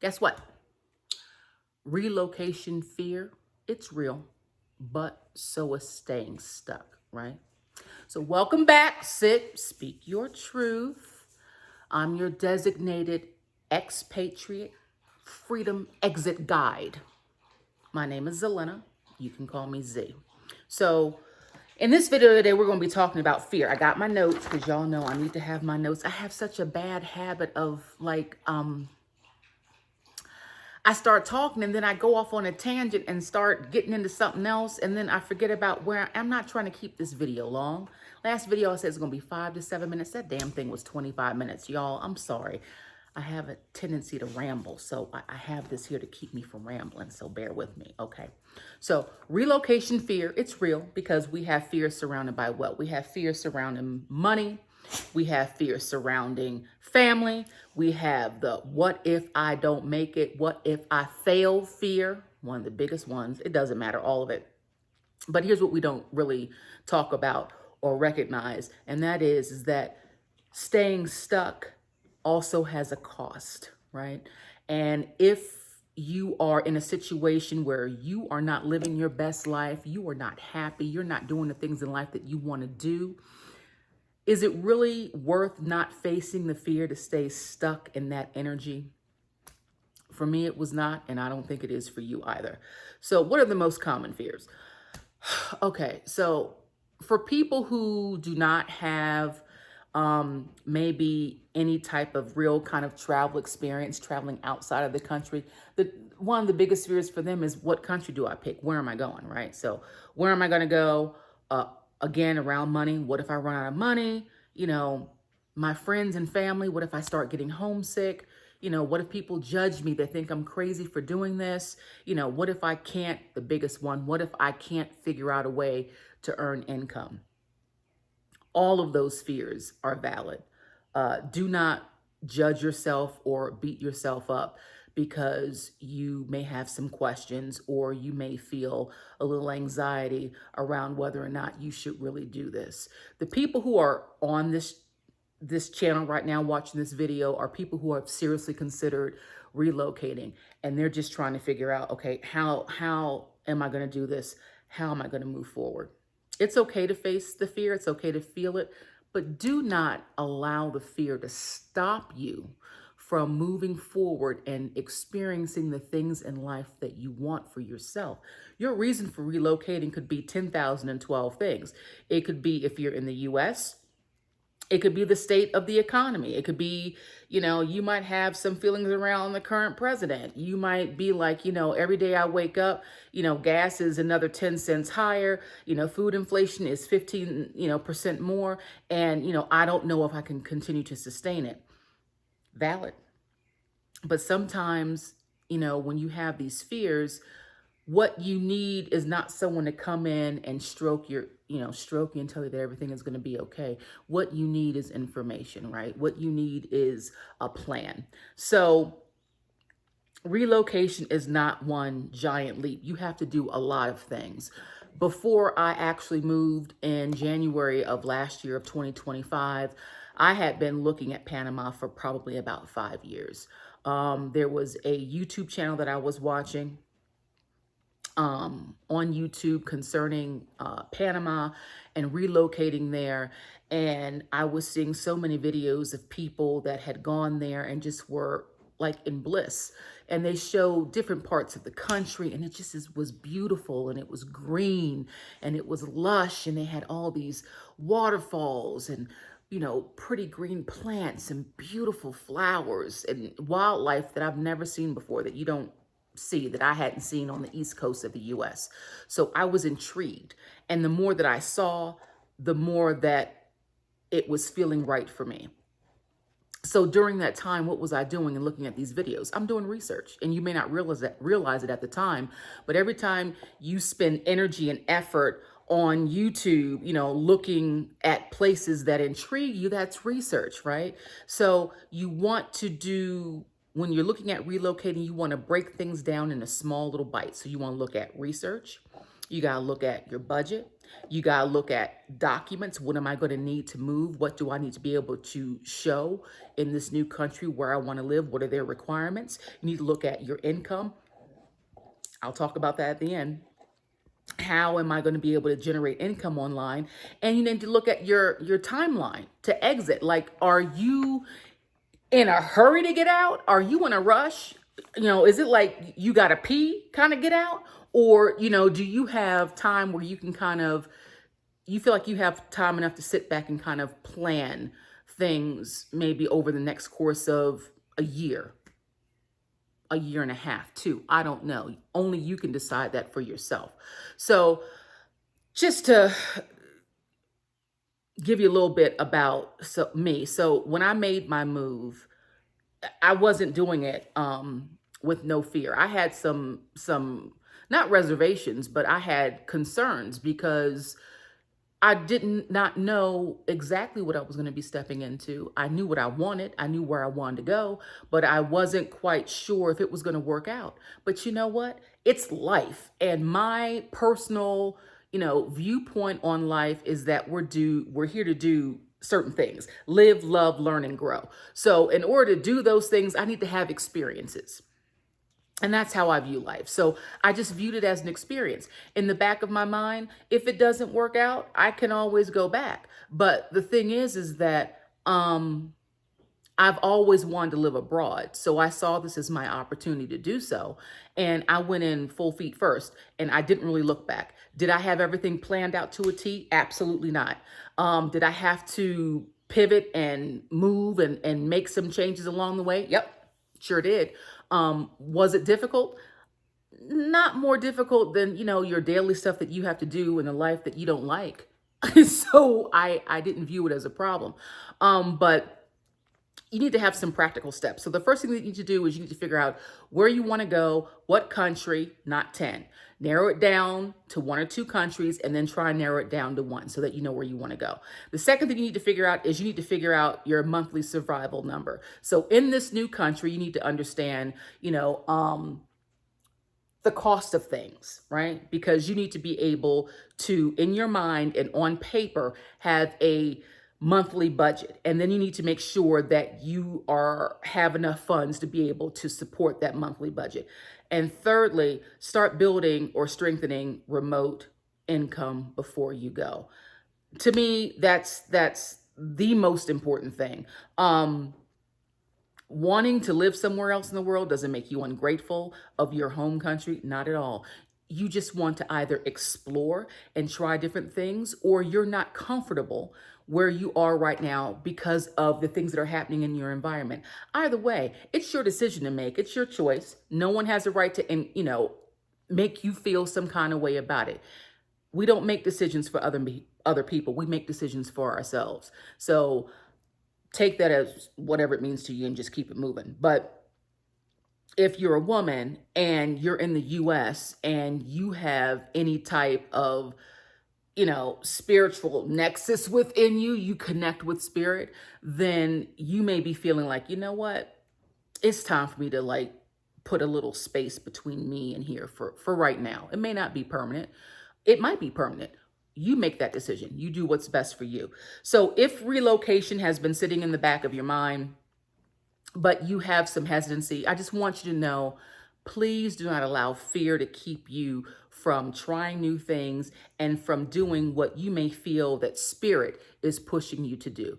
Guess what? Relocation fear, it's real, but so is staying stuck, right? So, welcome back. Sit, speak your truth. I'm your designated expatriate freedom exit guide. My name is Zelena. You can call me Z. So, in this video today, we're going to be talking about fear. I got my notes because y'all know I need to have my notes. I have such a bad habit of I start talking and then I go off on a tangent and start getting into something else. And then I forget about where I'm not trying to keep this video long. Last video I said it's going to be 5 to 7 minutes. That damn thing was 25 minutes. Y'all, I'm sorry. I have a tendency to ramble. So I have this here to keep me from rambling. So bear with me. Okay. So relocation fear, it's real because we have fear surrounded by what? We have fear surrounding money. We have fear surrounding family. We have the what if I don't make it? What if I fail fear? One of the biggest ones. It doesn't matter, all of it. But here's what we don't really talk about or recognize, and that is that staying stuck also has a cost, right? And if you are in a situation where you are not living your best life, you are not happy, you're not doing the things in life that you want to do, is it really worth not facing the fear to stay stuck in that energy? For me, it was not, and I don't think it is for you either. So what are the most common fears? Okay, so for people who do not have maybe any type of real kind of travel experience, traveling outside of the country, one of the biggest fears for them is, what country do I pick? Where am I going, right? So where am I going to go? Again, around money. What if I run out of money? My friends and family, what if I start getting homesick? What if people judge me? They think I'm crazy for doing this. What if I can't, the biggest one, what if I can't figure out a way to earn income? All of those fears are valid. Do not judge yourself or beat yourself up because you may have some questions or you may feel a little anxiety around whether or not you should really do this. The people who are on this channel right now watching this video are people who have seriously considered relocating, and they're just trying to figure out, okay, how am I going to do this? How am I going to move forward? It's okay to face the fear. It's okay to feel it, but do not allow the fear to stop you from moving forward and experiencing the things in life that you want for yourself. Your reason for relocating could be 10,012 things. It could be, if you're in the US, it could be the state of the economy. It could be, you might have some feelings around the current president. You might be like, every day I wake up, gas is another 10 cents higher. Food inflation is 15%, more. And, I don't know if I can continue to sustain it. Valid. But sometimes, when you have these fears, what you need is not someone to come in and stroke you and tell you that everything is going to be okay. What you need is information, right? What you need is a plan. So relocation is not one giant leap. You have to do a lot of things. Before I actually moved in January of last year of 2025, I had been looking at Panama for probably about 5 years. There was a YouTube channel that I was watching on YouTube concerning Panama and relocating there. And I was seeing so many videos of people that had gone there and just were like in bliss. And they showed different parts of the country, and it just was beautiful, and it was green, and it was lush, and they had all these waterfalls and pretty green plants and beautiful flowers and wildlife that I've never seen before, that you don't see, that I hadn't seen on the East Coast of the US. So I was intrigued. And the more that I saw, the more that it was feeling right for me. So during that time, what was I doing and looking at these videos? I'm doing research, and you may not realize it at the time, but every time you spend energy and effort on YouTube, looking at places that intrigue you, that's research, right? So you want to do, when you're looking at relocating, you want to break things down into small little bites. So you want to look at research, You got to look at your budget. You got to look at documents. What am I going to need to move? What do I need to be able to show in this new country where I want to live? What are their requirements? You need to look at your income. I'll talk about that at the end. How am I going to be able to generate income online? And you need to look at your timeline to exit. Like, are you in a hurry to get out? Are you in a rush? Is it like you got to pee, kind of get out? Or, do you have time where you can you feel like you have time enough to sit back and kind of plan things maybe over the next course of a year and a half, too? I don't know. Only you can decide that for yourself. So just to give you a little bit about me. So when I made my move, I wasn't doing it with no fear. I had some not reservations, but I had concerns because I did not know exactly what I was going to be stepping into. I knew what I wanted. I knew where I wanted to go, but I wasn't quite sure if it was going to work out. But you know what? It's life. And my personal, viewpoint on life is that we're here to do certain things: live, love, learn, and grow. So in order to do those things, I need to have experiences. And that's how I view life. So I just viewed it as an experience. In the back of my mind, if it doesn't work out, I can always go back. But the thing is that I've always wanted to live abroad. So I saw this as my opportunity to do so. And I went in full feet first, and I didn't really look back. Did I have everything planned out to a T? Absolutely not. Did I have to pivot and move and make some changes along the way? Yep, sure did. Was it difficult? Not more difficult than, your daily stuff that you have to do in a life that you don't like. So I didn't view it as a problem. But you need to have some practical steps. So the first thing that you need to do is you need to figure out where you want to go, what country, not 10. Narrow it down to 1 or 2 countries, and then try and narrow it down to 1 so that you know where you want to go. The second thing you need to figure out is you need to figure out your monthly survival number. So in this new country, you need to understand, the cost of things, right? Because you need to be able to, in your mind and on paper, have a monthly budget. And then you need to make sure that you have enough funds to be able to support that monthly budget. And thirdly, start building or strengthening remote income before you go. To me, that's the most important thing. Wanting to live somewhere else in the world doesn't make you ungrateful of your home country. Not at all. You just want to either explore and try different things, or you're not comfortable where you are right now because of the things that are happening in your environment. Either way, it's your decision to make. It's your choice. No one has a right to, make you feel some kind of way about it. We don't make decisions for other people. We make decisions for ourselves. So take that as whatever it means to you and just keep it moving. But if you're a woman and you're in the US and you have any type of, spiritual nexus within you, you connect with spirit, then you may be feeling like, you know what? It's time for me to put a little space between me and here for right now. It may not be permanent. It might be permanent. You make that decision. You do what's best for you. So if relocation has been sitting in the back of your mind, but you have some hesitancy, I just want you to know, please do not allow fear to keep you from trying new things and from doing what you may feel that spirit is pushing you to do.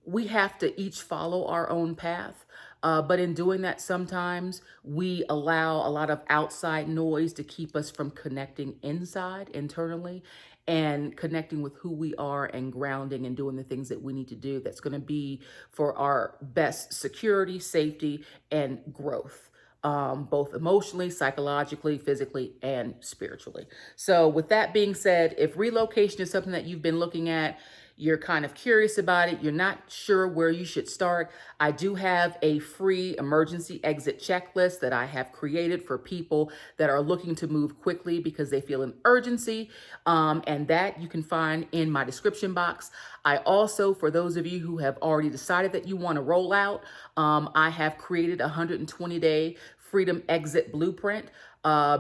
We have to each follow our own path. But in doing that, sometimes we allow a lot of outside noise to keep us from connecting internally, and connecting with who we are and grounding and doing the things that we need to do that's going to be for our best security, safety, and growth. Both emotionally, psychologically, physically, and spiritually. So with that being said, if relocation is something that you've been looking at, you're kind of curious about it, you're not sure where you should start, I do have a free emergency exit checklist that I have created for people that are looking to move quickly because they feel an urgency, and that you can find in my description box. I also, for those of you who have already decided that you want to roll out, I have created a 120-day freedom exit blueprint.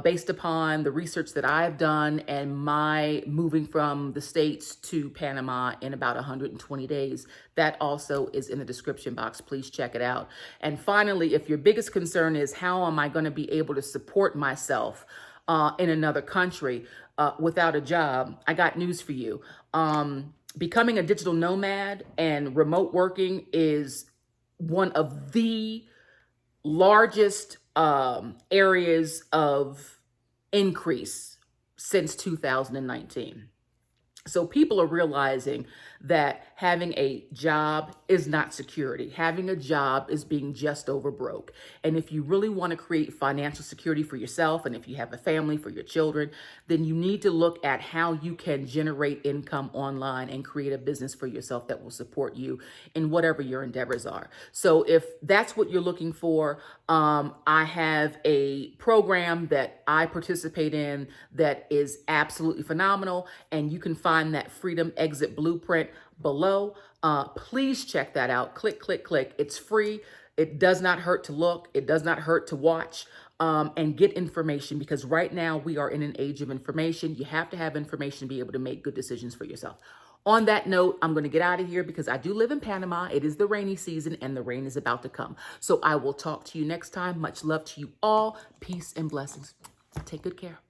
based upon the research that I've done and my moving from the States to Panama in about 120 days. That also is in the description box. Please check it out. And finally, if your biggest concern is how am I going to be able to support myself in another country without a job, I got news for you. Becoming a digital nomad and remote working is one of the largest areas of increase since 2019. So people are realizing that having a job is not security. Having a job is being just over broke. And if you really want to create financial security for yourself, and if you have a family, for your children, then you need to look at how you can generate income online and create a business for yourself that will support you in whatever your endeavors are. So if that's what you're looking for, I have a program that I participate in that is absolutely phenomenal, and you can find that Freedom Exit Blueprint below. Please check that out. Click, click, click. It's free. It does not hurt to look. It does not hurt to watch and get information, because right now we are in an age of information. You have to have information to be able to make good decisions for yourself. On that note, I'm going to get out of here because I do live in Panama. It is the rainy season and the rain is about to come. So I will talk to you next time. Much love to you all. Peace and blessings. Take good care.